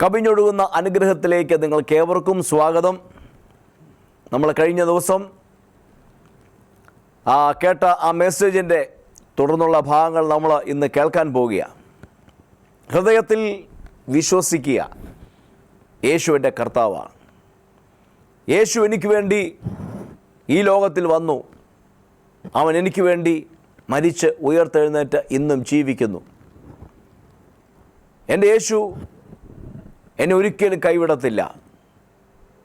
കവിഞ്ഞൊഴുകുന്ന അനുഗ്രഹത്തിലേക്ക് നിങ്ങൾക്കേവർക്കും സ്വാഗതം. നമ്മൾ കഴിഞ്ഞ ദിവസം കേട്ട ആ മെസ്സേജിൻ്റെ തുടർന്നുള്ള ഭാഗങ്ങൾ നമ്മൾ ഇന്ന് കേൾക്കാൻ പോവുകയാണ്. ഹൃദയത്തിൽ വിശ്വസിക്കുക, യേശു എൻ്റെ കർത്താവാണ്. യേശു എനിക്ക് വേണ്ടി ഈ ലോകത്തിൽ വന്നു. അവൻ എനിക്ക് വേണ്ടി മരിച്ച് ഉയർത്തെഴുന്നേറ്റ് ഇന്നും ജീവിക്കുന്നു. എൻ്റെ യേശു എന്നെ ഒരിക്കലും കൈവിടത്തില്ല.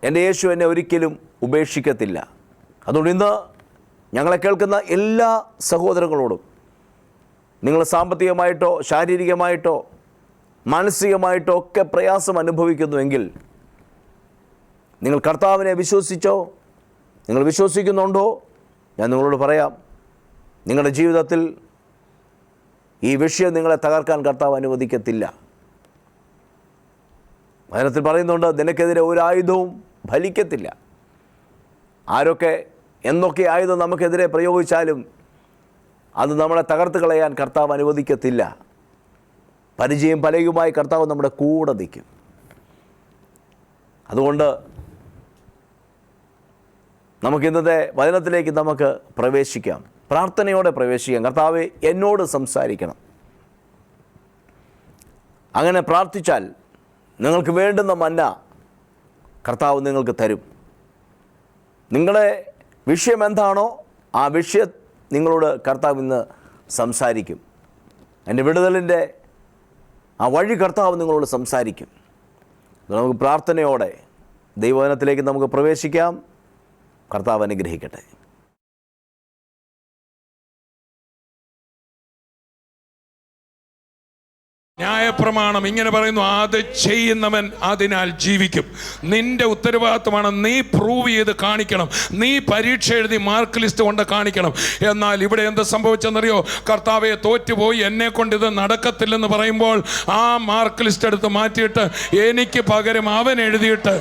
എൻ്റെ യേശു എന്നെ ഒരിക്കലും ഉപേക്ഷിക്കത്തില്ല. അതുകൊണ്ട് ഇന്ന് ഞങ്ങളെ കേൾക്കുന്ന എല്ലാ സഹോദരങ്ങളോടും, നിങ്ങൾ സാമ്പത്തികമായിട്ടോ ശാരീരികമായിട്ടോ മാനസികമായിട്ടോ ഒക്കെ പ്രയാസം അനുഭവിക്കുന്നുവെങ്കിൽ നിങ്ങൾ കർത്താവിനെ വിശ്വസിച്ചോ? നിങ്ങൾ വിശ്വസിക്കുന്നുണ്ടോ? ഞാൻ നിങ്ങളോട് പറയാം, നിങ്ങളുടെ ജീവിതത്തിൽ ഈ വിഷയം നിങ്ങളെ തകർക്കാൻ കർത്താവ് അനുവദിക്കത്തില്ല. വചനത്തിൽ പറയുന്നുണ്ട്, നിനക്കെതിരെ ഒരു ആയുധവും ഫലിക്കത്തില്ല. ആരൊക്കെ എന്തൊക്കെ ആയുധം നമുക്കെതിരെ പ്രയോഗിച്ചാലും അത് നമ്മളെ തകർത്ത് കളയാൻ കർത്താവ് അനുവദിക്കത്തില്ല. പരിചയം പലയുമായി കർത്താവ് നമ്മുടെ കൂടെ നിൽക്കും. അതുകൊണ്ട് നമുക്കിന്നത്തെ വചനത്തിലേക്ക് നമുക്ക് പ്രവേശിക്കാം. പ്രാർത്ഥനയോടെ പ്രവേശിക്കാം. കർത്താവേ, എന്നോട് സംസാരിക്കണം. അങ്ങനെ പ്രാർത്ഥിച്ചാൽ നിങ്ങൾക്ക് വേണ്ടുന്ന മന്ന കർത്താവ് നിങ്ങൾക്ക് തരും. നിങ്ങളുടെ വിഷയം എന്താണോ ആ വിഷയം നിങ്ങളോട് കർത്താവ് ഇന്ന് സംസാരിക്കും. എൻ്റെ വിടുതലിൻ്റെ ആ വഴി കർത്താവ് നിങ്ങളോട് സംസാരിക്കും. നമുക്ക് പ്രാർത്ഥനയോടെ ദൈവവചനത്തിലേക്ക് നമുക്ക് പ്രവേശിക്കാം. കർത്താവ് അനുഗ്രഹിക്കട്ടെ. ന്യായപ്രമാണം ഇങ്ങനെ പറയുന്നു, അത് ചെയ്യുന്നവൻ അതിനാൽ ജീവിക്കും. നിന്റെ ഉത്തരവാദിത്വമാണ്, നീ പ്രൂവ് ചെയ്ത് കാണിക്കണം. നീ പരീക്ഷ എഴുതി മാർക്ക് ലിസ്റ്റ് കൊണ്ട് കാണിക്കണം. എന്നാൽ ഇവിടെ എന്ത് സംഭവിച്ചെന്നറിയോ? കർത്താവെ, തോറ്റുപോയി, എന്നെ കൊണ്ട് ഇത് നടക്കത്തില്ലെന്ന് പറയുമ്പോൾ ആ മാർക്ക് ലിസ്റ്റ് എടുത്ത് മാറ്റിയിട്ട് എനിക്ക് പകരം അവൻ എഴുതിയിട്ട്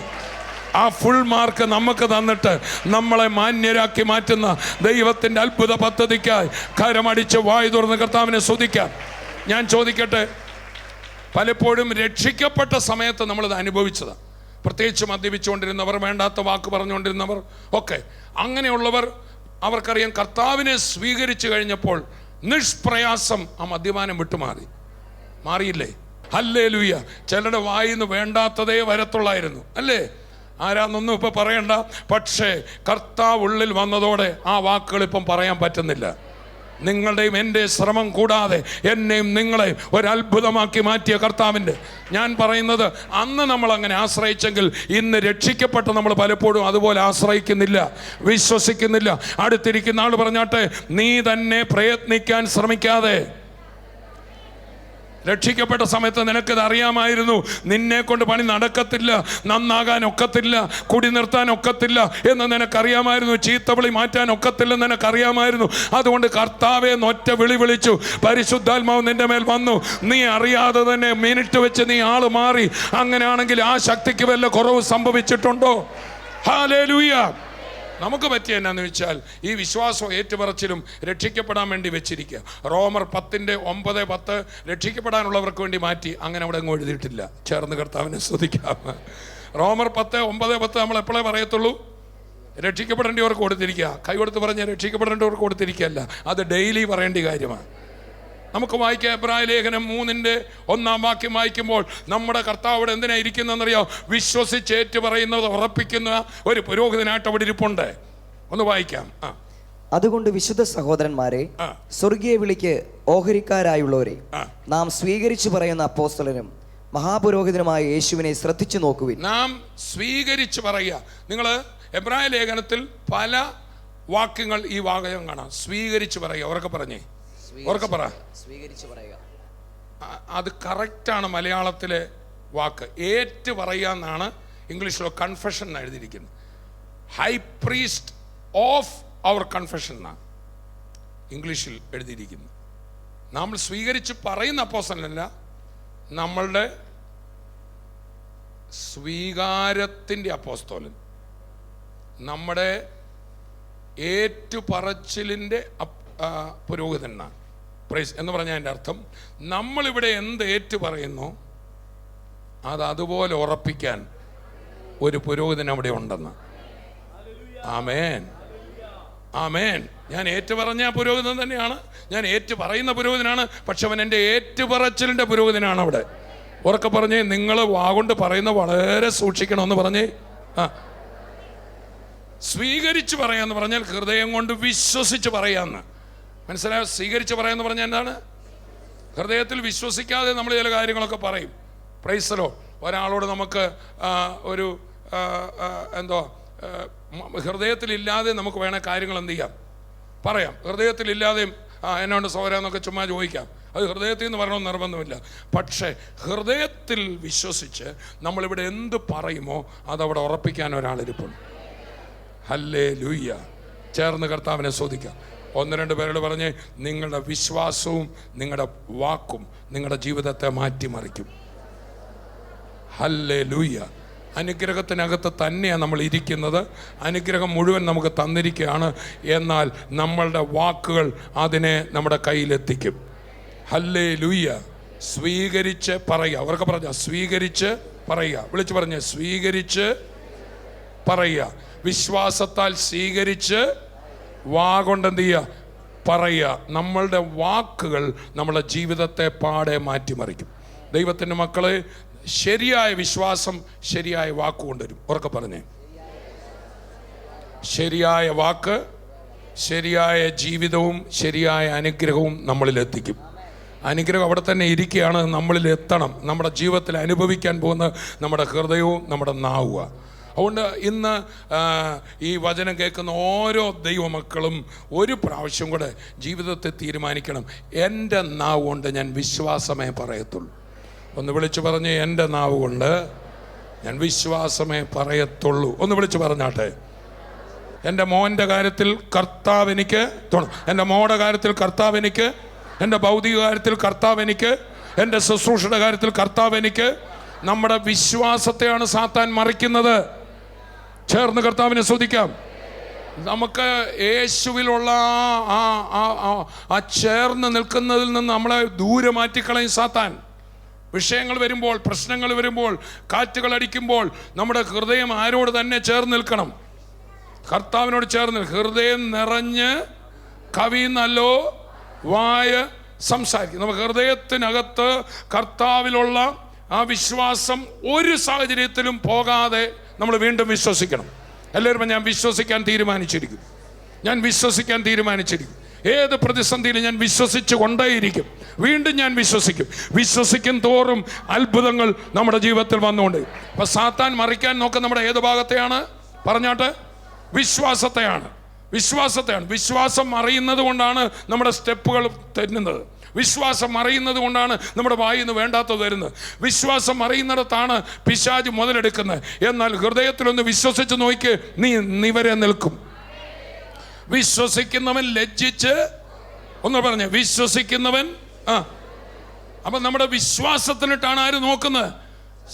ആ ഫുൾ മാർക്ക് നമുക്ക് തന്നിട്ട് നമ്മളെ മാന്യരാക്കി മാറ്റുന്ന ദൈവത്തിൻ്റെ അത്ഭുത പദ്ധതിക്കായി കരമടിച്ച് വായു തുറന്ന് കർത്താവിനെ സ്തുതിക്കാം. ഞാൻ ചോദിക്കട്ടെ, പലപ്പോഴും രക്ഷിക്കപ്പെട്ട സമയത്ത് നമ്മളിത് അനുഭവിച്ചതാണ്. പ്രത്യേകിച്ച് മദ്യപിച്ചുകൊണ്ടിരുന്നവർ, വേണ്ടാത്ത വാക്ക് പറഞ്ഞുകൊണ്ടിരുന്നവർ ഒക്കെ, അങ്ങനെയുള്ളവർ അവർക്കറിയാം കർത്താവിനെ സ്വീകരിച്ചു കഴിഞ്ഞപ്പോൾ നിഷ്പ്രയാസം ആ മദ്യപാനം മാറിയില്ലേ? ഹല്ലേലൂയ. ചിലരുടെ വായിന്ന് വേണ്ടാത്തതേ വരത്തുള്ളായിരുന്നു, അല്ലേ? ആരാന്നൊന്നും ഇപ്പം പറയണ്ട. പക്ഷേ കർത്താവ് ഉള്ളിൽ വന്നതോടെ ആ വാക്കുകൾ ഇപ്പം പറയാൻ പറ്റുന്നില്ല. നിങ്ങളുടെയും എൻ്റെ ശ്രമം കൂടാതെ എന്നെയും നിങ്ങളെയും ഒരത്ഭുതമാക്കി മാറ്റിയ കർത്താവിൻ്റെ, ഞാൻ പറയുന്നത്, അന്ന് നമ്മൾ അങ്ങനെ ആശ്രയിച്ചെങ്കിൽ ഇന്ന് രക്ഷിക്കപ്പെട്ട നമ്മൾ പലപ്പോഴും അതുപോലെ ആശ്രയിക്കുന്നില്ല, വിശ്വസിക്കുന്നില്ല. അടുത്തിരിക്കുന്ന ആൾ പറഞ്ഞാട്ടെ, നീ തന്നെ പ്രയത്നിക്കാൻ ശ്രമിക്കാതെ. രക്ഷിക്കപ്പെട്ട സമയത്ത് നിനക്കിത് അറിയാമായിരുന്നു, നിന്നെ കൊണ്ട് പണി നടക്കത്തില്ല, നന്നാകാൻ ഒക്കത്തില്ല, കുടി നിർത്താൻ ഒക്കത്തില്ല എന്ന് നിനക്കറിയാമായിരുന്നു, ചീത്തവിളി മാറ്റാൻ ഒക്കത്തില്ലെന്ന് നിനക്കറിയാമായിരുന്നു. അതുകൊണ്ട് കർത്താവെ ഒറ്റ വിളി വിളിച്ചു, പരിശുദ്ധാത്മാവ് നിന്റെ മേൽ വന്നു. നീ അറിയാതെ തന്നെ മിനിറ്റ് വെച്ച് നീ ആള് മാറി. അങ്ങനെയാണെങ്കിൽ ആ ശക്തിക്ക് വല്ല കുറവ് സംഭവിച്ചിട്ടുണ്ടോ? ഹല്ലേലൂയ. നമുക്ക് പറ്റിയ എന്നാന്ന് വെച്ചാൽ ഈ വിശ്വാസം ഏറ്റുപറച്ചിലും രക്ഷിക്കപ്പെടാൻ വേണ്ടി വെച്ചിരിക്കുക. റോമർ 10:9-10 രക്ഷിക്കപ്പെടാനുള്ളവർക്ക് വേണ്ടി മാറ്റി, അങ്ങനെ അവിടെ അങ്ങ് എഴുതിയിട്ടില്ല. ചേർന്ന് കർത്താവിനെ സ്തുതിക്കാം. റോമർ 10:9-10 നമ്മൾ എപ്പോഴേ പറയത്തുള്ളൂ? രക്ഷിക്കപ്പെടേണ്ടവർക്ക് കൊടുത്തിരിക്കുക. കൈ കൊടുത്ത് പറഞ്ഞ് രക്ഷിക്കപ്പെടേണ്ടവർക്ക് കൊടുത്തിരിക്കുകയല്ല, അത് ഡെയിലി പറയേണ്ട കാര്യമാണ്. നമുക്ക് വായിക്കാം, എബ്രായ ലേഖനം 3:1 വാക്യം വായിക്കുമ്പോൾ നമ്മുടെ കർത്താവ് എന്തിനാ ഇരിക്കുന്നതെന്നറിയാം? വിശ്വസിച്ച് ഏറ്റു പറയുന്നത് ഉറപ്പിക്കുന്ന ഒരു പുരോഹിതനായിട്ട് അവിടെ ഇരിപ്പുണ്ട്. ഒന്ന് വായിക്കാം. അതുകൊണ്ട് വിശുദ്ധ സഹോദരന്മാരെ, സ്വർഗീയ വിളിക്ക് ഓഹരിക്കാരായുള്ളവരെ, നാം സ്വീകരിച്ചു പറയുന്ന അപ്പോസ്തലനും മഹാപുരോഹിതനുമായ യേശുവിനെ ശ്രദ്ധിച്ചു നോക്കുവിൻ. നാം സ്വീകരിച്ചു പറയുക. നിങ്ങൾ എബ്രായ ലേഖനത്തിൽ പല വാക്യങ്ങൾ ഈ വാചകം കാണാം. സ്വീകരിച്ചു പറയുക. ഉറക്കെ പറഞ്ഞേ, ഉറക്കെ പറ. സ്വീകരിച്ചു പറയുക. അത് കറക്റ്റാണ് മലയാളത്തിലെ വാക്ക്. ഏറ്റു പറയുക എന്നാണ് ഇംഗ്ലീഷിലോ കൺഫെഷൻ എന്ന് എഴുതിയിരിക്കുന്നത്. High priest of our confession എന്നാണ് ഇംഗ്ലീഷിൽ എഴുതിയിരിക്കുന്നത്. നമ്മൾ സ്വീകരിച്ച് പറയുന്ന അപ്പോസ്തലനല്ല, നമ്മളുടെ സ്വീകാരത്തിൻ്റെ അപ്പോസ്തലൻ, നമ്മുടെ ഏറ്റുപറച്ചിലിൻ്റെ പുരോഹിതനാണ്. പ്രൈസ് എന്ന് പറഞ്ഞാൽ എൻ്റെ അർത്ഥം, നമ്മളിവിടെ എന്ത് ഏറ്റു പറയുന്നു അത് അതുപോലെ ഉറപ്പിക്കാൻ ഒരു പുരോഹിതൻ അവിടെ ഉണ്ടെന്ന്. ആമേൻ, ആമേൻ. ഞാൻ ഏറ്റുപറഞ്ഞ പുരോഹിതൻ തന്നെയാണ്, ഞാൻ ഏറ്റു പറയുന്ന പുരോഹിതനാണ്. പക്ഷെ അവൻ എൻ്റെ ഏറ്റുപറച്ചിലിൻ്റെ പുരോഹിതനാണ് അവിടെ. ഉറക്കെ പറഞ്ഞേ, നിങ്ങൾ വാഗൊണ്ട് പറയുന്ന വളരെ സൂക്ഷിക്കണമെന്ന് പറഞ്ഞേ. സ്വീകരിച്ച് പറയാന്ന് പറഞ്ഞാൽ ഹൃദയം കൊണ്ട് വിശ്വസിച്ച് പറയാന്ന്. മനസ്സിലായോ? സ്വീകരിച്ച് പറയാന്ന് പറഞ്ഞാൽ എന്താണ്? ഹൃദയത്തിൽ വിശ്വസിക്കാതെ നമ്മൾ ചില കാര്യങ്ങളൊക്കെ പറയും. Price the Lord. ഒരാളോട് നമുക്ക് ഒരു എന്തോ ഹൃദയത്തിലില്ലാതെ നമുക്ക് വേണേൽ കാര്യങ്ങൾ എന്ത് ചെയ്യാം, പറയാം. ഹൃദയത്തിലില്ലാതെയും എന്നോട് സോരാന്നൊക്കെ ചുമ്മാ ചോദിക്കാം. അത് ഹൃദയത്തിൽ നിന്ന് പറയണമെന്ന് നിർബന്ധമില്ല. പക്ഷേ ഹൃദയത്തിൽ വിശ്വസിച്ച് നമ്മളിവിടെ എന്ത് പറയുമോ അതവിടെ ഉറപ്പിക്കാൻ ഒരാളിരിപ്പുണ്ട്. ഹല്ലേലൂയ. ചേർന്ന് കർത്താവിനെ സ്തുതിക്കാം. 1-2 പേരോട് പറഞ്ഞ്, നിങ്ങളുടെ വിശ്വാസവും നിങ്ങളുടെ വാക്കും നിങ്ങളുടെ ജീവിതത്തെ മാറ്റിമറിക്കും. ഹല്ലേലൂയ. അനുഗ്രഹത്തിനകത്ത് തന്നെയാണ് നമ്മൾ ഇരിക്കുന്നത്. അനുഗ്രഹം മുഴുവൻ നമുക്ക് തന്നിരിക്കുകയാണ്. എന്നാൽ നമ്മളുടെ വാക്കുകൾ അതിനെ നമ്മുടെ കയ്യിലെത്തിക്കും. ഹല്ലേലൂയ. സ്വീകരിച്ച് പറയുക. അവർക്ക് പറഞ്ഞ സ്വീകരിച്ച് പറയുക. വിളിച്ചു പറഞ്ഞ സ്വീകരിച്ച് പറയുക. വിശ്വാസത്താൽ സ്വീകരിച്ച് വാഗൊണ്ട് എന്ത് ചെയ്യുക, പറയുക. നമ്മളുടെ വാക്കുകൾ നമ്മളുടെ ജീവിതത്തെ പാടെ മാറ്റിമറിക്കും. ദൈവത്തിൻ്റെ മക്കളെ, ശരിയായ വിശ്വാസം ശരിയായ വാക്ക് കൊണ്ടുവരും. ഉറക്കെ പറഞ്ഞേ, ശരിയായ വാക്ക് ശരിയായ ജീവിതവും ശരിയായ അനുഗ്രഹവും നമ്മളിലെത്തിക്കും. അനുഗ്രഹം അവിടെ തന്നെ ഇരിക്കുകയാണ്, നമ്മളിൽ എത്തണം. നമ്മുടെ ജീവിതത്തിൽ അനുഭവിക്കാൻ പോകുന്ന നമ്മുടെ ഹൃദയവും നമ്മുടെ നാവുക. അതുകൊണ്ട് ഇന്ന് ഈ വചനം കേൾക്കുന്ന ഓരോ ദൈവമക്കളും ഒരു പ്രാവശ്യം കൂടെ ജീവിതത്തെ തീരുമാനിക്കണം, എൻ്റെ നാവ് കൊണ്ട് ഞാൻ വിശ്വാസമേ പറയത്തുള്ളൂ. ഒന്ന് വിളിച്ചു പറഞ്ഞ്, എൻ്റെ നാവ് കൊണ്ട് ഞാൻ വിശ്വാസമേ പറയത്തുള്ളൂ. ഒന്ന് വിളിച്ചു പറഞ്ഞാട്ടെ. എൻ്റെ മോൻ്റെ കാര്യത്തിൽ കർത്താവ് എനിക്ക് തുണ, എൻ്റെ മോയുടെ കാര്യത്തിൽ കർത്താവ് എനിക്ക്, എൻ്റെ ഭൗതിക കാര്യത്തിൽ കർത്താവ് എനിക്ക്, എൻ്റെ ശുശ്രൂഷയുടെ കാര്യത്തിൽ കർത്താവ് എനിക്ക്. നമ്മുടെ വിശ്വാസത്തെയാണ് സാത്താൻ മറിക്കുന്നത്. ചേർന്ന് കർത്താവിനെ സ്തുതിക്കാം. നമുക്ക് യേശുവിലുള്ള ആ ചേർന്ന് നിൽക്കുന്നതിൽ നിന്ന് നമ്മളെ ദൂരെ മാറ്റിക്കളയും സാത്താൻ. വിഷയങ്ങൾ വരുമ്പോൾ, പ്രശ്നങ്ങൾ വരുമ്പോൾ, കാറ്റുകൾ അടിക്കുമ്പോൾ നമ്മുടെ ഹൃദയം ആരോട് തന്നെ ചേർന്ന് നിൽക്കണം? കർത്താവിനോട് ചേർന്ന്. ഹൃദയം നിറഞ്ഞ് കവിയുന്നല്ലോ വായ സംസാരിക്കും. നമുക്ക് ഹൃദയത്തിനകത്ത് കർത്താവിലുള്ള ആ വിശ്വാസം ഒരു സാഹചര്യത്തിലും പോകാതെ നമ്മൾ വീണ്ടും വിശ്വസിക്കണം. എല്ലാവരും ഞാൻ വിശ്വസിക്കാൻ തീരുമാനിച്ചിരിക്കും, ഞാൻ വിശ്വസിക്കാൻ തീരുമാനിച്ചിരിക്കും. ഏത് പ്രതിസന്ധിയിലും ഞാൻ വിശ്വസിച്ച് കൊണ്ടേയിരിക്കും. വീണ്ടും ഞാൻ വിശ്വസിക്കും. വിശ്വസിക്കും തോറും അത്ഭുതങ്ങൾ നമ്മുടെ ജീവിതത്തിൽ വന്നുകൊണ്ട്. അപ്പം സാത്താൻ മറിക്കാൻ നോക്കുന്ന നമ്മുടെ ഏത് ഭാഗത്തെയാണ് പറഞ്ഞാട്ട്? വിശ്വാസത്തെയാണ്. വിശ്വാസത്തെയാണ്. വിശ്വാസം അറിയുന്നത് കൊണ്ടാണ് നമ്മുടെ സ്റ്റെപ്പുകൾ തരുന്നത്. വിശ്വാസം അറിയുന്നത് കൊണ്ടാണ് നമ്മുടെ വായിൽ നിന്ന് വേണ്ടാത്തത് വരുന്നത്. വിശ്വാസം അറിയുന്നിടത്താണ് പിശാച് മുതലെടുക്കുന്നത്. എന്നാൽ ഹൃദയത്തിലൊന്ന് വിശ്വസിച്ച് നോക്കി, നീ നിവരെ നിൽക്കും. വിശ്വസിക്കുന്നവൻ ലജ്ജിച്ച്, ഒന്ന് പറഞ്ഞ വിശ്വസിക്കുന്നവൻ. അപ്പൊ നമ്മുടെ വിശ്വാസത്തിനിട്ടാണ് ആര് നോക്കുന്നത്?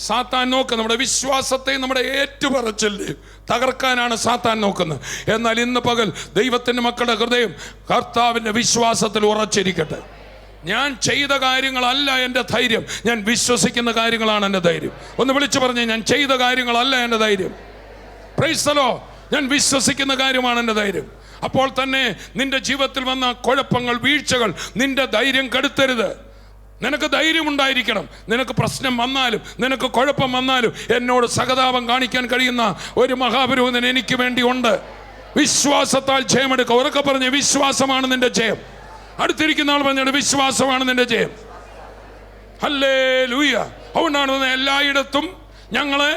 സാത്താൻ നോക്കുന്നത്. നമ്മുടെ വിശ്വാസത്തെ, നമ്മുടെ ഏറ്റുപറച്ചില് തകർക്കാനാണ് സാത്താൻ നോക്കുന്നത്. എന്നാൽ ഇന്ന് പകൽ ദൈവത്തിൻ്റെ മക്കളുടെ ഹൃദയം കർത്താവിൻ്റെ വിശ്വാസത്തിൽ ഉറച്ചിരിക്കട്ടെ. ഞാൻ ചെയ്ത കാര്യങ്ങളല്ല എൻ്റെ ധൈര്യം, ഞാൻ വിശ്വസിക്കുന്ന കാര്യങ്ങളാണ് എൻ്റെ ധൈര്യം. ഒന്ന് വിളിച്ചു പറഞ്ഞേ, ഞാൻ ചെയ്ത കാര്യങ്ങളല്ല എൻ്റെ ധൈര്യം. Price the Lord. ഞാൻ വിശ്വസിക്കുന്ന കാര്യമാണ് എൻ്റെ ധൈര്യം. അപ്പോൾ തന്നെ നിന്റെ ജീവിതത്തിൽ വന്ന കുഴപ്പങ്ങൾ, വീഴ്ചകൾ നിന്റെ ധൈര്യം കെടുത്തരുത്. നിനക്ക് ധൈര്യം ഉണ്ടായിരിക്കണം. നിനക്ക് പ്രശ്നം വന്നാലും, നിനക്ക് കുഴപ്പം വന്നാലും എന്നോട് സഹതാപം കാണിക്കാൻ കഴിയുന്ന ഒരു മഹാപുരോഹിതൻ എനിക്ക് വേണ്ടി ഉണ്ട്. വിശ്വാസത്താൽ ജയമെടുക്കുക. ഉറക്കെ പറഞ്ഞ്, വിശ്വാസമാണ് നിന്റെ ജയം. അടുത്തിരിക്കുന്ന ആൾ പറഞ്ഞാണ്, വിശ്വാസമാണ് നിന്റെ ജയം. ഹല്ലേലൂയ. അതുകൊണ്ടാണ് എല്ലായിടത്തും ഞങ്ങളെ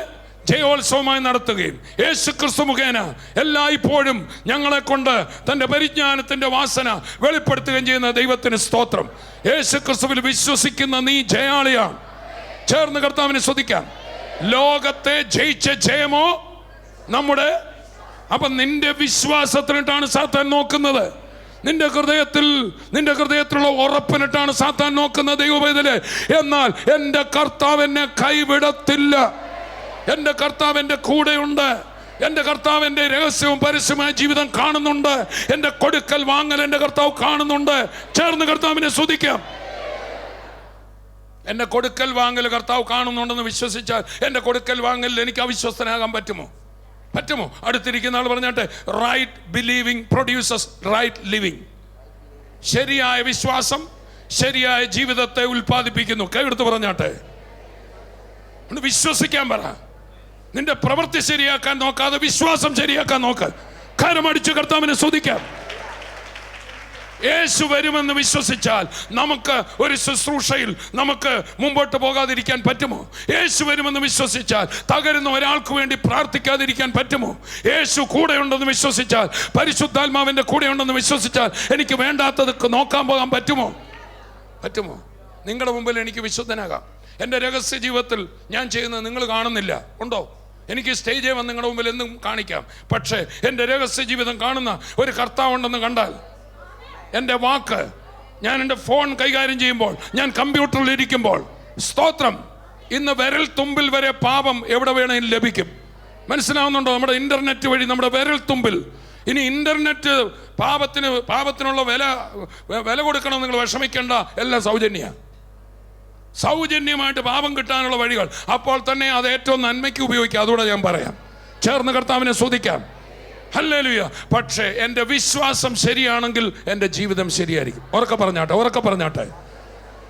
ജയോത്സവമായി നടത്തുകയും യേശുക്രിസ്തു മുഖേന എല്ലായ്പ്പോഴും ഞങ്ങളെ കൊണ്ട് തൻ്റെ പരിജ്ഞാനത്തിൻ്റെ വാസന വെളിപ്പെടുത്തുകയും ചെയ്യുന്ന ദൈവത്തിന് സ്തോത്രം. യേശുക്രിസ്തുവിൽ വിശ്വസിക്കുന്ന നീ ജയാളിയാണ്. ചേർന്ന് കർത്താവിനെ സ്തുതിക്കാം. ലോകത്തെ ജയിച്ച ജയമോ നമ്മുടെ. അപ്പം നിന്റെ വിശ്വാസത്തിനിട്ടാണ് സാത്താൻ നോക്കുന്നത്. നിന്റെ ഹൃദയത്തിലുള്ള ഉറപ്പിനിട്ടാണ് സാത്താൻ നോക്കുന്നത്. ദൈവവേദന. എന്നാൽ എൻ്റെ കർത്താവ് എന്നെ കൈവിടത്തില്ല. എൻ്റെ കർത്താവ് എൻ്റെ കൂടെയുണ്ട്. എൻ്റെ കർത്താവ് എൻ്റെ രഹസ്യവും പരസ്യമായ ജീവിതം കാണുന്നുണ്ട്. എൻ്റെ കൊടുക്കൽ വാങ്ങൽ എൻ്റെ കർത്താവ് കാണുന്നുണ്ട്. ചേർന്ന് കർത്താവിനെ സ്തുതിക്കാം. എൻ്റെ കൊടുക്കൽ വാങ്ങൽ കർത്താവ് കാണുന്നുണ്ടെന്ന് വിശ്വസിച്ചാൽ എൻ്റെ കൊടുക്കൽ വാങ്ങലിൽ എനിക്ക് അവിശ്വസ്തനാകാൻ പറ്റുമോ? പറ്റുമോ? അടുത്തിരിക്കുന്ന ആൾ പറഞ്ഞാട്ടെ, right believing produces right living. ശരിയായ വിശ്വാസം ശരിയായ ജീവിതത്തെ ഉൽപ്പാദിപ്പിക്കുന്നു. കൈയെടുത്ത് പറഞ്ഞാട്ടെ, വിശ്വസിക്കാൻ പറ. നിന്റെ പ്രവൃത്തി ശരിയാക്കാൻ നോക്കാതെ വിശ്വാസം ശരിയാക്കാൻ നോക്ക്. കരമടിച്ച് കർത്താവിനെ സ്തുതിക്കാം. യേശു വരുമെന്ന് വിശ്വസിച്ചാൽ നമുക്ക് ഒരു ശുശ്രൂഷയിൽ നമുക്ക് മുമ്പോട്ട് പോകാതിരിക്കാൻ പറ്റുമോ? യേശു വരുമെന്ന് വിശ്വസിച്ചാൽ തകരുന്ന ഒരാൾക്ക് വേണ്ടി പ്രാർത്ഥിക്കാതിരിക്കാൻ പറ്റുമോ? യേശു കൂടെയുണ്ടെന്ന് വിശ്വസിച്ചാൽ, പരിശുദ്ധാത്മാവിൻ്റെ കൂടെയുണ്ടെന്ന് വിശ്വസിച്ചാൽ എനിക്ക് വേണ്ടാത്തത് നോക്കാൻ പോകാൻ പറ്റുമോ? പറ്റുമോ? നിങ്ങളുടെ മുമ്പിൽ എനിക്ക് വിശുദ്ധനാകാം. എൻ്റെ രഹസ്യ ജീവിതത്തിൽ ഞാൻ ചെയ്യുന്നത് നിങ്ങൾ കാണുന്നില്ല, ഉണ്ടോ? എനിക്ക് സ്റ്റേജിൽ വന്ന് നിങ്ങളുടെ മുമ്പിൽ എന്നും കാണിക്കാം. പക്ഷേ എൻ്റെ രഹസ്യ ജീവിതം കാണുന്ന ഒരു കർത്താവുണ്ടെന്ന് കണ്ടാൽ, എൻ്റെ വാക്ക്, ഞാൻ എൻ്റെ ഫോൺ കൈകാര്യം ചെയ്യുമ്പോൾ, ഞാൻ കമ്പ്യൂട്ടറിൽ ഇരിക്കുമ്പോൾ, സ്തോത്രം, ഇന്ന് വിരൽ തുമ്പിൽ വരെ പാപം എവിടെ വേണമെങ്കിലും ലഭിക്കും. മനസ്സിലാവുന്നുണ്ടോ? നമ്മുടെ ഇൻ്റർനെറ്റ് വഴി നമ്മുടെ വിരൽ തുമ്പിൽ. ഇനി ഇൻ്റർനെറ്റ് പാപത്തിനുള്ള വില കൊടുക്കണം, നിങ്ങൾ വിഷമിക്കേണ്ട, എല്ലാം സൗജന്യമായിട്ട് പാപം കിട്ടാനുള്ള വഴികൾ. അപ്പോൾ തന്നെ അത് ഏറ്റവും നന്മയ്ക്ക് ഉപയോഗിക്കുക. അതുകൂടെ ഞാൻ പറയാം. ചേർന്ന് കർത്താവിനെ സ്തുതിക്കാം. ഹല്ലേലൂയ. പക്ഷേ എൻ്റെ വിശ്വാസം ശരിയാണെങ്കിൽ എൻ്റെ ജീവിതം ശരിയായിരിക്കും. ഉറക്കെ പറഞ്ഞാട്ടെ.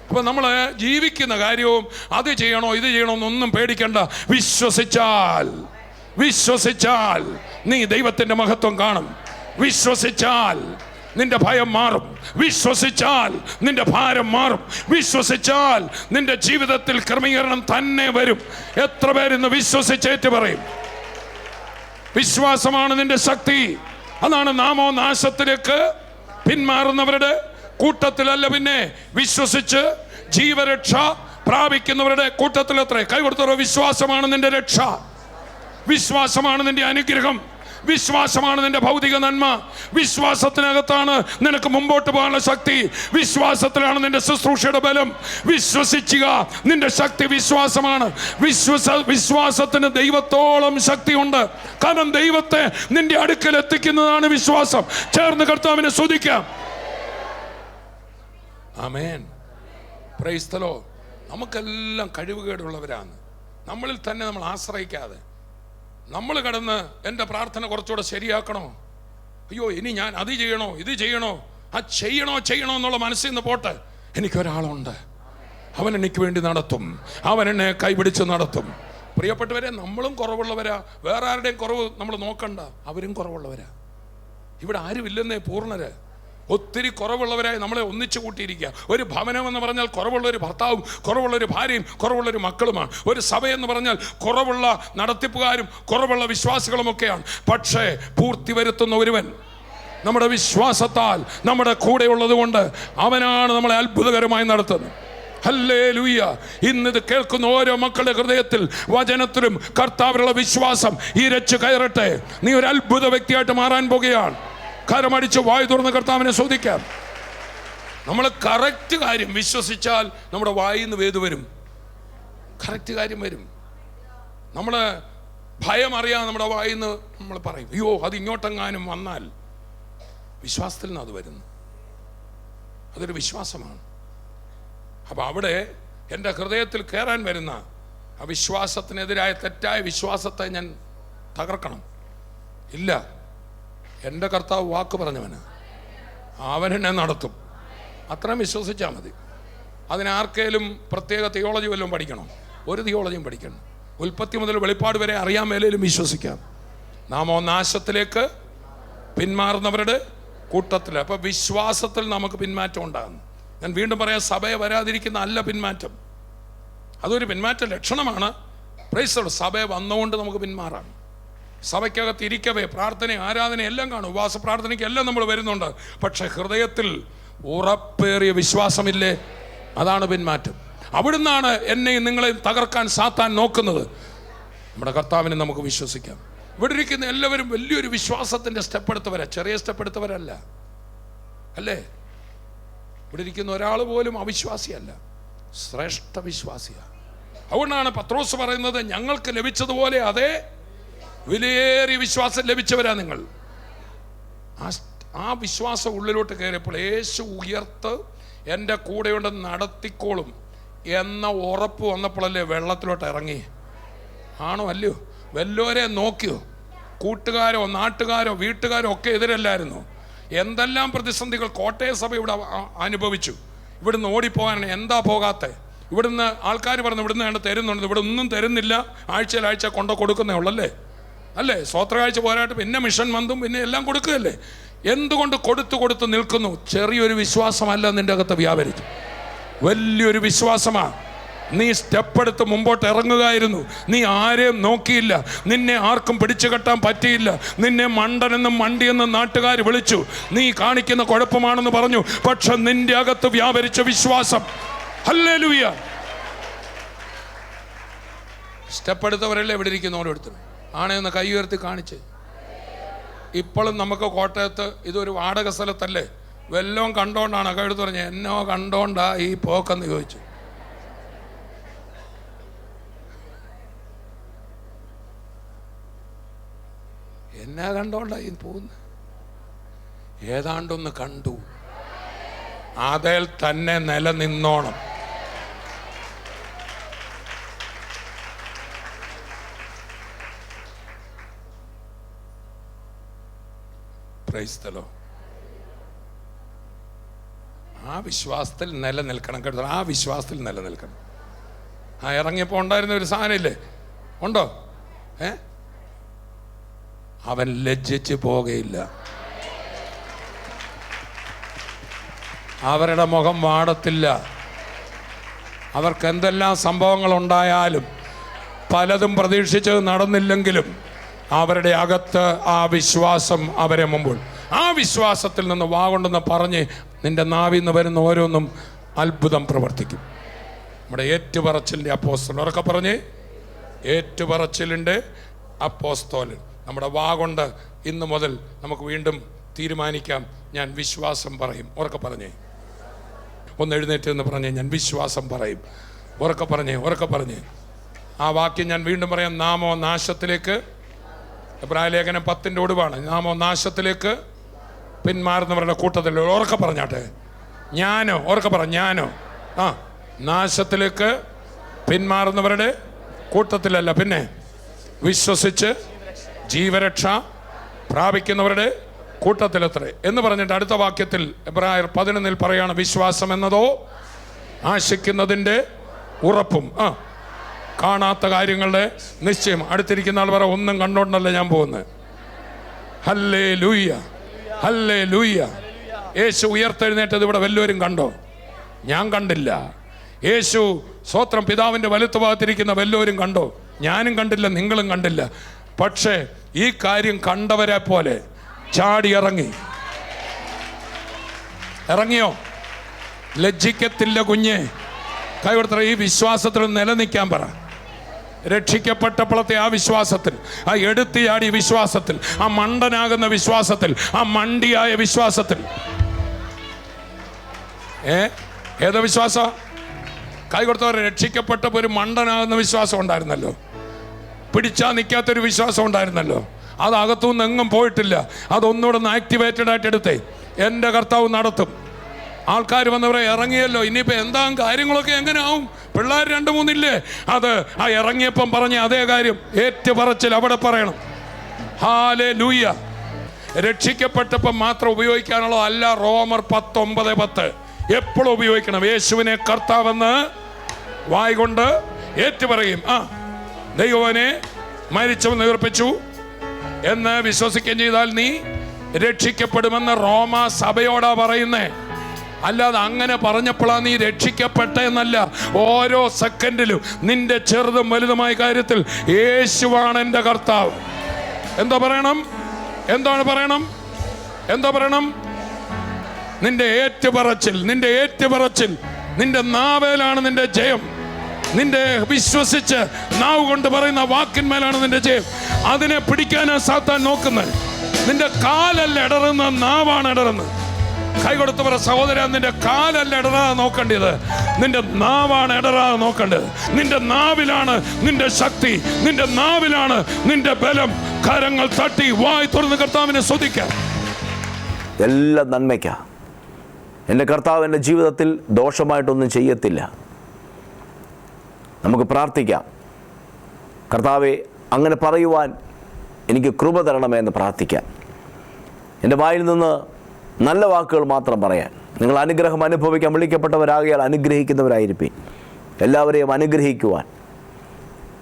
അപ്പം നമ്മൾ ജീവിക്കുന്ന കാര്യവും അത് ചെയ്യണോ ഇത് ചെയ്യണോ എന്നൊന്നും പേടിക്കണ്ട. വിശ്വസിച്ചാൽ നീ ദൈവത്തിൻ്റെ മഹത്വം കാണും. വിശ്വസിച്ചാൽ നിന്റെ ഭയം മാറും. വിശ്വസിച്ചാൽ നിന്റെ ഭാരം മാറും. വിശ്വസിച്ചാൽ നിന്റെ ജീവിതത്തിൽ ക്രമീകരണം തന്നെ വരും. എത്ര പേരിന്ന് വിശ്വസിച്ചേറ്റ് പറയും? വിശ്വാസമാണ് നിന്റെ ശക്തി. അതാണ് നാമോ നാശത്തിലേക്ക് പിന്മാറുന്നവരുടെ കൂട്ടത്തിലല്ല, പിന്നെ വിശ്വസിച്ച് ജീവരക്ഷ പ്രാപിക്കുന്നവരുടെ കൂട്ടത്തിൽ. എത്ര കൈ കൊടുത്തോ? വിശ്വാസമാണ് നിന്റെ രക്ഷ. വിശ്വാസമാണ് നിന്റെ അനുഗ്രഹം. വിശ്വാസമാണ് നിന്റെ ഭൗതിക നന്മ. വിശ്വാസത്തിനകത്താണ് നിനക്ക് മുമ്പോട്ട് പോകാനുള്ള ശക്തി. വിശ്വാസത്തിലാണ് നിന്റെ ശുശ്രൂഷയുടെ ബലം. വിശ്വസിക്കുക, നിന്റെ ശക്തി വിശ്വാസമാണ്. വിശ്വാസത്തിന് ദൈവത്തോളം ശക്തിയുണ്ട്. കാരണം ദൈവത്തെ നിന്റെ അടുക്കൽ എത്തിക്കുന്നതാണ് വിശ്വാസം. ചേർന്ന് കർത്താവിനെ സ്തുതിക്കാം. ആമേൻ. Praise the lord. നമുക്കെല്ലാം കഴിവുകേടുള്ളവരാണ്. നമ്മളിൽ തന്നെ നമ്മൾ ആശ്രയിക്കാതെ നമ്മൾ കടന്ന് എൻ്റെ പ്രാർത്ഥന കുറച്ചുകൂടെ ശരിയാക്കണോ, അയ്യോ ഇനി ഞാൻ അത് ചെയ്യണോ ഇത് ചെയ്യണോ, ആ ചെയ്യണോ എന്നുള്ള മനസ്സിൽ നിന്ന് പോട്ടെ. എനിക്കൊരാളുണ്ട്, അവൻ എനിക്ക് വേണ്ടി നടത്തും, അവൻ എന്നെ കൈപിടിച്ച് നടത്തും. പ്രിയപ്പെട്ടവരെ, നമ്മളും കുറവുള്ളവരാ. വേറെ ആരുടെയും കുറവ് നമ്മൾ നോക്കണ്ട, അവരും കുറവുള്ളവരാ. ഇവിടെ ആരുമില്ലെന്നേ പൂർണ്ണര്. ഒത്തിരി കുറവുള്ളവരായി നമ്മളെ ഒന്നിച്ചു കൂട്ടിയിരിക്കുക. ഒരു ഭവനം എന്ന് പറഞ്ഞാൽ കുറവുള്ളൊരു ഭർത്താവും കുറവുള്ളൊരു ഭാര്യയും കുറവുള്ളൊരു മക്കളുമാണ്. ഒരു സഭയെന്ന് പറഞ്ഞാൽ കുറവുള്ള നടത്തിപ്പുകാരും കുറവുള്ള വിശ്വാസികളുമൊക്കെയാണ്. പക്ഷേ പൂർത്തി വരുത്തുന്ന ഒരുവൻ നമ്മുടെ വിശ്വാസത്താൽ നമ്മുടെ കൂടെയുള്ളത് കൊണ്ട് അവനാണ് നമ്മളെ അത്ഭുതകരമായി നടത്തുന്നത്. ഹല്ലേലൂയ. ഇന്നിത് കേൾക്കുന്ന ഓരോ മക്കളുടെ ഹൃദയത്തിൽ വചനത്തിലും കർത്താവിലുള്ള വിശ്വാസം ഇരച്ചു കയറട്ടെ. നീ ഒരു അത്ഭുത വ്യക്തിയായിട്ട് മാറാൻ പോകുകയാണ്. കരമടിച്ച് വായു തുറന്ന് കർത്താവിനെ സ്തുതിക്കാം. നമ്മൾ കറക്റ്റ് കാര്യം വിശ്വസിച്ചാൽ നമ്മുടെ വായിൽ നിന്ന് വേദു വരും, കറക്റ്റ് കാര്യം വരും. നമ്മൾ ഭയം അറിയാതെ നമ്മുടെ വായിൽ നിന്ന് നമ്മൾ പറയും, അയ്യോ അത് ഇങ്ങോട്ടെങ്ങാനും വന്നാൽ. വിശ്വാസത്തിൽ നിന്ന് അത് വരുന്നു. അതൊരു വിശ്വാസമാണ്. അപ്പം അവിടെ എൻ്റെ ഹൃദയത്തിൽ കയറാൻ വരുന്ന ആ വിശ്വാസത്തിനെതിരായ തെറ്റായ വിശ്വാസത്തെ ഞാൻ തകർക്കണം. ഇല്ല, എൻ്റെ കർത്താവ് വാക്ക് പറഞ്ഞവന്, അവനെന്നെ നടത്തും. അത്രയും വിശ്വസിച്ചാൽ മതി. അതിനാർക്കേലും പ്രത്യേക തിയോളജി വല്ലതും പഠിക്കണം? ഒരു തിയോളജിയും പഠിക്കണം. ഉൽപ്പത്തി മുതൽ വെളിപ്പാട് വരെ അറിയാൻ മേലേലും വിശ്വസിക്കാം. നാമോ നാശത്തിലേക്ക് പിന്മാറുന്നവരുടെ കൂട്ടത്തിൽ. അപ്പം വിശ്വാസത്തിൽ നമുക്ക് പിന്മാറ്റം ഉണ്ടാകുന്നു. ഞാൻ വീണ്ടും പറയാം, സഭയെ വരാതിരിക്കുന്ന അല്ല പിന്മാറ്റം. അതൊരു പിന്മാറ്റ ലക്ഷണമാണ്. Price the Lord. സഭയെ വന്നുകൊണ്ട് നമുക്ക് പിന്മാറാം. സഭയ്ക്കകത്ത് ഇരിക്കവേ പ്രാർത്ഥന ആരാധന എല്ലാം കാണും. ഉപവാസ പ്രാർത്ഥനയ്ക്ക് എല്ലാം നമ്മൾ വരുന്നുണ്ട്. പക്ഷെ ഹൃദയത്തിൽ ഉറപ്പേറിയ വിശ്വാസമില്ലേ? അതാണ് പിന്മാറ്റം. അവിടുന്നാണ് എന്നെയും നിങ്ങളെയും തകർക്കാൻ സാത്താൻ നോക്കുന്നത്. നമ്മുടെ കർത്താവിനെ നമുക്ക് വിശ്വസിക്കാം. ഇവിടെ ഇരിക്കുന്ന എല്ലാവരും വലിയൊരു വിശ്വാസത്തിൻ്റെ സ്റ്റെപ്പ് എടുത്തവരാ, ചെറിയ സ്റ്റെപ്പ് എടുത്തവരല്ല, അല്ലേ? ഇവിടെ ഇരിക്കുന്ന ഒരാൾ പോലും അവിശ്വാസിയല്ല, ശ്രേഷ്ഠ വിശ്വാസിയാണ്. അതുകൊണ്ടാണ് പത്രോസ് പറയുന്നത്, ഞങ്ങൾക്ക് ലഭിച്ചതുപോലെ അതേ വിലയേറിയ വിശ്വാസം ലഭിച്ചവരാ നിങ്ങൾ. ആ വിശ്വാസം ഉള്ളിലോട്ട് കയറിയപ്പോൾ യേശു ഉയർത്ത് എൻ്റെ കൂടെയുണ്ടെന്ന് നടത്തിക്കോളും എന്ന ഉറപ്പ് വന്നപ്പോഴല്ലേ വെള്ളത്തിലോട്ട് ഇറങ്ങി? ആണോ അല്ലയോ? വല്ലവരെ നോക്കിയോ? കൂട്ടുകാരോ നാട്ടുകാരോ വീട്ടുകാരോ ഒക്കെ എതിരല്ലായിരുന്നു. എന്തെല്ലാം പ്രതിസന്ധികൾ കോട്ടയ സഭ ഇവിടെ അനുഭവിച്ചു. ഇവിടുന്ന് ഓടിപ്പോകാനാണ്. എന്താ പോകാത്ത? ഇവിടുന്ന് ആൾക്കാർ പറഞ്ഞു ഇവിടുന്ന് വേണ്ട തരുന്നുണ്ട്, ഇവിടെ ഒന്നും തരുന്നില്ല, ആഴ്ച കൊണ്ടു കൊടുക്കുന്നേ ഉള്ളല്ലേ അല്ലേ? സ്വോത്രകാഴ്ച പോരാട്ട് പിന്നെ മിഷൻ മന്തും പിന്നെ എല്ലാം കൊടുക്കുകയല്ലേ? എന്തുകൊണ്ട് കൊടുത്തു നിൽക്കുന്നു? ചെറിയൊരു വിശ്വാസമല്ല നിന്റെ അകത്ത് വ്യാപരിച്ചു, വലിയൊരു വിശ്വാസമാണ്. നീ സ്റ്റെപ്പ് എടുത്ത് മുമ്പോട്ട് ഇറങ്ങുകയായിരുന്നു. നീ ആരെയും നോക്കിയില്ല, നിന്നെ ആർക്കും പിടിച്ചു കെട്ടാൻ പറ്റിയില്ല. നിന്നെ മണ്ടനെന്നും മണ്ടിയെന്നും നാട്ടുകാർ വിളിച്ചു, നീ കാണിക്കുന്ന കുഴപ്പമാണെന്ന് പറഞ്ഞു. പക്ഷെ നിന്റെ അകത്ത് വ്യാപരിച്ച വിശ്വാസം, ഹല്ലേലൂയ. സ്റ്റെപ്പ് എടുത്തവരല്ലേ ഇവിടെ ഇരിക്കുന്ന ഓരോരുത്തരും ആണെന്ന് കൈ ഉയർത്തി കാണിച്ച്. ഇപ്പോഴും നമുക്ക് കോട്ടയത്ത് ഇതൊരു വാടക സ്ഥലത്തല്ലേ, വല്ലോം കണ്ടോണ്ടാണ് ഒക്കെ എടുത്ത് പറഞ്ഞത്, എന്നോ കണ്ടോണ്ടാ ഈ പോക്കെന്ന് ചോദിച്ചു. എന്നാ കണ്ടോണ്ടാ ഈ പോകുന്നത്? ഏതാണ്ടൊന്ന് കണ്ടു, അതിൽ തന്നെ നിലനിന്നോണം. Price the Lord. ആ വിശ്വാസത്തിൽ നിലനിൽക്കണം കേട്ടോ, ആ വിശ്വാസത്തിൽ നിലനിൽക്കണം. ഇറങ്ങിയപ്പോൾ ഉണ്ടായിരുന്ന ഒരു സാധനമില്ലേ, ഉണ്ടോ? അവൻ ലജ്ജിച്ച് പോകുകയില്ല. അവരുടെ മുഖം വാടത്തില്ല. അവർക്ക് എന്തെല്ലാം സംഭവങ്ങൾ ഉണ്ടായാലും, പലതും പ്രതീക്ഷിച്ചത് നടന്നില്ലെങ്കിലും, അവരുടെ അകത്ത് ആ വിശ്വാസം അവരെ മുമ്പിൽ, ആ വിശ്വാസത്തിൽ നിന്ന് വാകൊണ്ടെന്ന് പറഞ്ഞ് നിന്റെ നാവിൽ നിന്ന് വരുന്ന ഓരോന്നും അത്ഭുതം പ്രവർത്തിക്കും. നമ്മുടെ ഏറ്റുപറച്ചിലിൻ്റെ അപ്പോസ്തലൻ, ഉറക്കെ പറഞ്ഞ്, ഏറ്റുപറച്ചിലിൻ്റെ അപ്പോസ്തലൻ. നമ്മുടെ വാഗൊണ്ട് ഇന്ന് മുതൽ നമുക്ക് വീണ്ടും തീരുമാനിക്കാം, ഞാൻ വിശ്വാസം പറയും. ഉറക്കെ പറഞ്ഞേ, ഒന്ന് എഴുന്നേറ്റ് എന്ന് പറഞ്ഞേ, ഞാൻ വിശ്വാസം പറയും. ഉറക്കെ പറഞ്ഞേ. ആ വാക്യം ഞാൻ വീണ്ടും പറയാം. നാമോ നാശത്തിലേക്ക്, എബ്രായ ലേഖനം 10 ഒടുവാണ്. നാമോ നാശത്തിലേക്ക് പിന്മാറുന്നവരുടെ കൂട്ടത്തിൽ. ഉറക്കെ പറഞ്ഞാട്ടെ, ഞാനോ, ഉറക്കെ പറ, ഞാനോ നാശത്തിലേക്ക് പിന്മാറുന്നവരുടെ കൂട്ടത്തിലല്ല, പിന്നെ വിശ്വസിച്ച് ജീവരക്ഷ പ്രാപിക്കുന്നവരുടെ കൂട്ടത്തിലത്രേ എന്ന് പറഞ്ഞിട്ട് അടുത്ത വാക്യത്തിൽ എബ്രായർ 11 പറയാണ്, വിശ്വാസം എന്നതോ ആശിക്കുന്നതിൻ്റെ ഉറപ്പും കാണാത്ത കാര്യങ്ങളുടെ നിശ്ചയം. അടുത്തിരിക്കുന്ന ആൾ പറ, ഒന്നും കണ്ടോണ്ടല്ല ഞാൻ പോകുന്നത്. Hallelujah, hallelujah. യേശു ഉയർത്തെഴുന്നേറ്റത് ഇവിടെ വല്ലവരും കണ്ടോ? ഞാൻ കണ്ടില്ല. യേശു സ്വത്രം പിതാവിൻ്റെ വലത്തുഭാഗത്തിരിക്കുന്ന വല്ലവരും കണ്ടോ? ഞാനും കണ്ടില്ല, നിങ്ങളും കണ്ടില്ല. പക്ഷേ ഈ കാര്യം കണ്ടവരെ പോലെ ചാടി ഇറങ്ങിയോ? ലജ്ജിക്കത്തില്ല കുഞ്ഞെ. കൈ കൊടുത്ത ഈ വിശ്വാസത്തിൽ നിലനിൽക്കാൻ പറ. രക്ഷിക്കപ്പെട്ടപ്പോഴത്തെ ആ വിശ്വാസത്തിൽ, ആ എടുത്തിയാടിയ വിശ്വാസത്തിൽ, ആ മണ്ടനാകുന്ന വിശ്വാസത്തിൽ, ആ മണ്ടിയായ വിശ്വാസത്തിൽ. ഏതാ വിശ്വാസ? കൈ കൊടുത്തവരെ രക്ഷിക്കപ്പെട്ടപ്പോൾ ഒരു മണ്ടനാകുന്ന വിശ്വാസം ഉണ്ടായിരുന്നല്ലോ, പിടിച്ചാൽ നിൽക്കാത്തൊരു വിശ്വാസം ഉണ്ടായിരുന്നല്ലോ. അത് അകത്തുനിന്ന് എങ്ങും പോയിട്ടില്ല. അതൊന്നുകൂടെ ഒന്ന് ആക്ടിവേറ്റഡ് ആയിട്ട് എടുത്തേ. എൻ്റെ കർത്താവ് നടത്തും. ആൾക്കാർ വന്നവരെ ഇറങ്ങിയല്ലോ, ഇനിയിപ്പോൾ എന്താ കാര്യങ്ങളൊക്കെ എങ്ങനെ ആവും? പിള്ളേർ 2-3 ഇല്ലേ? അത് ആ ഇറങ്ങിയപ്പം പറഞ്ഞ അതേ കാര്യം ഏറ്റുപറച്ചിൽ അവിടെ പറയണം. ഹല്ലേലൂയ. രക്ഷിക്കപ്പെട്ടപ്പം മാത്രം ഉപയോഗിക്കാനുള്ള അല്ല. റോമർ 10:9-10 എപ്പോഴും ഉപയോഗിക്കണം. യേശുവിനെ കർത്താവെന്ന് വായ് കൊണ്ട് ഏറ്റുപറയും. ദൈവനെ മരിച്ചവൻ ഉയർപ്പിച്ചു എന്ന് വിശ്വസിക്കുകയും ചെയ്താൽ നീ രക്ഷിക്കപ്പെടുമെന്ന് റോമ സഭയോടാ പറയുന്നേ. അല്ലാതെ അങ്ങനെ പറഞ്ഞപ്പോഴാണ് നീ രക്ഷിക്കപ്പെട്ടെന്നല്ല. ഓരോ സെക്കൻഡിലും നിന്റെ ചെറുതും വലുതുമായ കാര്യത്തിൽ യേശുവാണ് എൻ്റെ കർത്താവ്. എന്താ പറയണം? നിന്റെ ഏറ്റുപറച്ചിൽ, നിന്റെ നാവേലാണ് നിന്റെ ജയം. നിന്റെ വിശ്വസിച്ച് നാവ് കൊണ്ട് പറയുന്ന വാക്കിന്മേലാണ് നിന്റെ ജയം. അതിനെ പിടിക്കാനാ സാത്താൻ നോക്കുന്നത്. നിന്റെ കാലല്ല ഇടറുന്ന, നാവാണ് ഇടറുന്നത്. കൈ കൊടുത്തവരെ സഹോദര, നിന്റെ കാലല്ല ഇടറാതെ നോക്കേണ്ടത്, നിന്റെ നാവാണ് ഇടറാതെ നോക്കേണ്ടത്. നിന്റെ നാവിലാണ് നിന്റെ ശക്തി, നിന്റെ നാവിലാണ് നിന്റെ ബലം. കരങ്ങൾ തട്ടി വായ് തുറന്ന് കർത്താവിനെ സ്തുതിക്കാം. എല്ലാം നന്മയ്ക്കാ. എൻ്റെ കർത്താവ് എൻ്റെ ജീവിതത്തിൽ ദോഷമായിട്ടൊന്നും ചെയ്യത്തില്ല. നമുക്ക് പ്രാർത്ഥിക്കാം. കർത്താവെ, അങ്ങനെ പറയുവാൻ എനിക്ക് കൃപ തരണമേ എന്ന് പ്രാർത്ഥിക്കാം. എൻ്റെ വായിൽ നിന്ന് നല്ല വാക്കുകൾ മാത്രം പറയാൻ. നിങ്ങൾ അനുഗ്രഹം അനുഭവിക്കാൻ വിളിക്കപ്പെട്ടവരാകിയാൽ അനുഗ്രഹിക്കുന്നവരായിരിക്കും. എല്ലാവരെയും അനുഗ്രഹിക്കുവാൻ,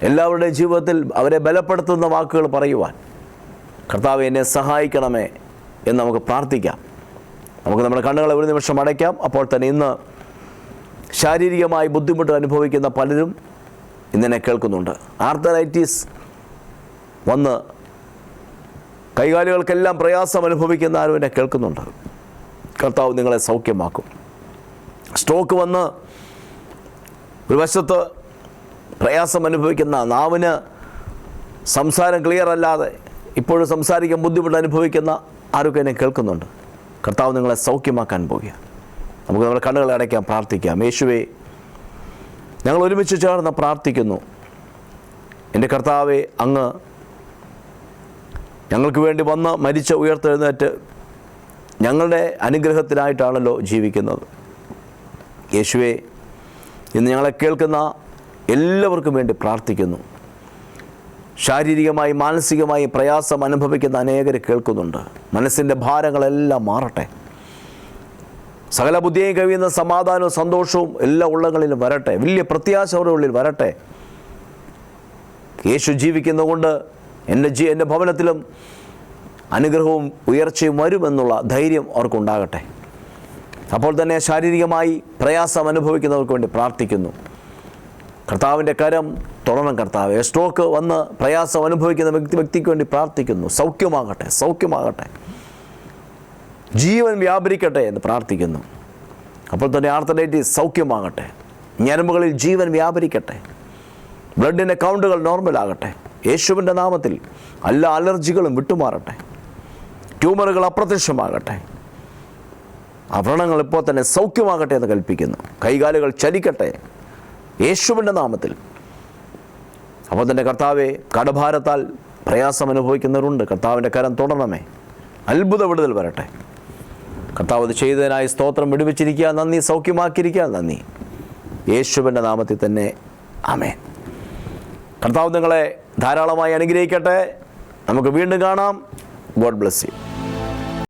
എല്ലാവരുടെയും ജീവിതത്തിൽ അവരെ ബലപ്പെടുത്തുന്ന വാക്കുകൾ പറയുവാൻ കർത്താവെ എന്നെ സഹായിക്കണമേ എന്ന് നമുക്ക് പ്രാർത്ഥിക്കാം. നമുക്ക് നമ്മുടെ കണ്ണുകളെ ഒരു നിമിഷം അടയ്ക്കാം. അപ്പോൾ തന്നെ ഇന്ന് ശാരീരികമായി ബുദ്ധിമുട്ട് അനുഭവിക്കുന്ന പലരും ഇന്നെന്നെ കേൾക്കുന്നുണ്ട്. ആർത്തറൈറ്റിസ് വന്ന് കൈകാലുകൾക്കെല്ലാം പ്രയാസം അനുഭവിക്കുന്ന ആരും എന്നെ കേൾക്കുന്നുണ്ട്. കർത്താവ് നിങ്ങളെ സൗഖ്യമാക്കും. സ്ട്രോക്ക് വന്ന് ഒരു വശത്ത് പ്രയാസം അനുഭവിക്കുന്ന, നാവിന് സംസാരം ക്ലിയർ അല്ലാതെ ഇപ്പോഴും സംസാരിക്കാൻ ബുദ്ധിമുട്ട് അനുഭവിക്കുന്ന ആരൊക്കെ എന്നെ കേൾക്കുന്നുണ്ട്. കർത്താവ് നിങ്ങളെ സൗഖ്യമാക്കാൻ പോകുക. നമുക്ക് നമ്മുടെ കണ്ണുകളെ അടയ്ക്കാം, പ്രാർത്ഥിക്കാം. യേശുവേ, ഞങ്ങൾ ഒരുമിച്ച് ചേർന്ന് പ്രാർത്ഥിക്കുന്നു. എൻ്റെ കർത്താവെ, അങ്ങ് ഞങ്ങൾക്ക് വേണ്ടി വന്ന് മരിച്ച ഉയർത്തെഴുന്നേറ്റ് ഞങ്ങളുടെ അനുഗ്രഹത്തിനായിട്ടാണല്ലോ ജീവിക്കുന്നത്. യേശുവേ, ഇന്ന് ഞങ്ങളെ കേൾക്കുന്ന എല്ലാവർക്കും വേണ്ടി പ്രാർത്ഥിക്കുന്നു. ശാരീരികമായി മാനസികമായി പ്രയാസം അനുഭവിക്കുന്ന അനേകർ കേൾക്കുന്നുണ്ട്. മനസ്സിൻ്റെ ഭാരങ്ങളെല്ലാം മാറട്ടെ. സകല ബുദ്ധിയെയും കവിയുന്ന സമാധാനവും സന്തോഷവും എല്ലാ ഉള്ളങ്ങളിലും വരട്ടെ. വലിയ പ്രത്യാശ അവരുടെ ഉള്ളിൽ വരട്ടെ. യേശു ജീവിക്കുന്നതുകൊണ്ട് എൻ്റെ ഭവനത്തിലും അനുഗ്രഹവും ഉയർച്ചയും വരുമെന്നുള്ള ധൈര്യം അവർക്കുണ്ടാകട്ടെ. അപ്പോൾ തന്നെ ശാരീരികമായി പ്രയാസം അനുഭവിക്കുന്നവർക്ക് വേണ്ടി പ്രാർത്ഥിക്കുന്നു. കർത്താവിൻ്റെ കരം തുടരണം. കർത്താവ്, സ്ട്രോക്ക് വന്ന് പ്രയാസം അനുഭവിക്കുന്ന വ്യക്തിക്ക് വേണ്ടി പ്രാർത്ഥിക്കുന്നു. സൗഖ്യമാകട്ടെ, സൗഖ്യമാകട്ടെ, ജീവൻ വ്യാപരിക്കട്ടെ എന്ന് പ്രാർത്ഥിക്കുന്നു. അപ്പോൾ തന്നെ ആർത്തറൈറ്റിസ് സൗഖ്യമാകട്ടെ. ഞരമ്പുകളിൽ ജീവൻ വ്യാപരിക്കട്ടെ. ബ്ലഡിൻ്റെ കൗണ്ടുകൾ നോർമലാകട്ടെ. യേശുവിൻ്റെ നാമത്തിൽ എല്ലാ അലർജികളും വിട്ടുമാറട്ടെ. ട്യൂമറുകൾ അപ്രത്യക്ഷമാകട്ടെ. ആ വ്രണങ്ങൾ ഇപ്പോൾ തന്നെ സൗഖ്യമാകട്ടെ എന്ന് കൽപ്പിക്കുന്നു. കൈകാലുകൾ ചലിക്കട്ടെ യേശുവിൻ്റെ നാമത്തിൽ. അപ്പോൾ തന്നെ കർത്താവെ, കടഭാരത്താൽ പ്രയാസം അനുഭവിക്കുന്നവരുണ്ട്. കർത്താവിൻ്റെ കരം തുടരണമേ. അത്ഭുത വിടുതൽ വരട്ടെ. കർത്താവ് അത് ചെയ്തതിനായി സ്തോത്രം. വിടുവിച്ചിരിക്കുക നന്ദി, സൗഖ്യമാക്കിയിരിക്കുക നന്ദി. യേശുവിൻ്റെ നാമത്തിൽ തന്നെ ആമേൻ. കർത്താവ് നിങ്ങളെ ധാരാളമായി അനുഗ്രഹിക്കട്ടെ. നമുക്ക് വീണ്ടും കാണാം. God bless you.